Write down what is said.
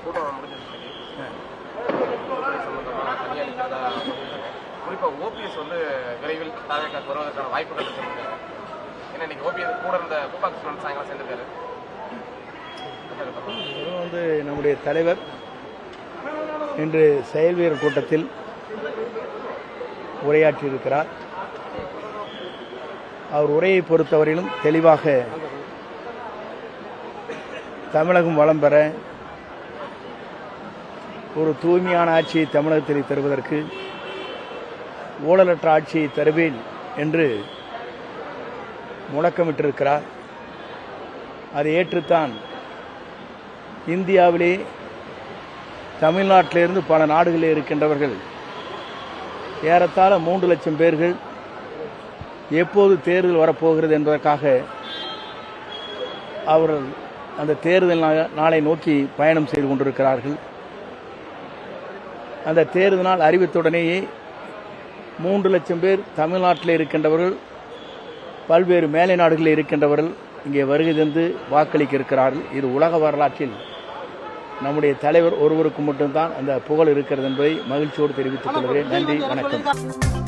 கூட்டம் முடிஞ்சிருச்சு. தனியாக இருக்கிறதா குறிப்பாக ஓபிஎஸ் வந்து விரைவில் தாவேக்காக்கு வருவதற்கான வாய்ப்புகள் இருக்கு. ஏன்னா இன்னைக்கு ஓபிஎஸ் கூட இருந்த கூப்பாக்கு சாயங்காலம் சேர்ந்திருக்காரு. வந்து நம்முடைய தலைவர் இன்று செயல் வீரர் கூட்டத்தில் உரையாற்றியிருக்கிறார். அவர் உரையை பொறுத்தவரையிலும் தெளிவாக தமிழகம் வளம் பெற ஒரு தூய்மையான ஆட்சியை தமிழகத்தில் தருவதற்கு ஊழலற்ற ஆட்சியை தருவேன் என்று முழக்கமிட்டிருக்கிறார். அதை ஏற்றுத்தான் இந்தியாவிலே தமிழ்நாட்டிலிருந்து பல நாடுகளில் இருக்கின்றவர்கள் ஏறத்தாழ 3 லட்சம் பேர்கள் எப்போது தேர்தல் வரப்போகிறது என்பதற்காக அவர்கள் அந்த தேர்தல் நாளை நோக்கி பயணம் செய்து கொண்டிருக்கிறார்கள். அந்த தேர்தல் நாள் அறிவித்துடனேயே 3 லட்சம் பேர் தமிழ்நாட்டில் இருக்கின்றவர்கள் பல்வேறு மேலை நாடுகளில் இருக்கின்றவர்கள் இங்கே வருகை தந்து வாக்களிக்க இருக்கிறார்கள். இது உலக வரலாற்றில் நம்முடைய தலைவர் ஒருவருக்கு மட்டும்தான் அந்த புகழ் இருக்கிறது என்பதை மகிழ்ச்சியோடு தெரிவித்துக் கொள்கிறேன். நன்றி, வணக்கம்.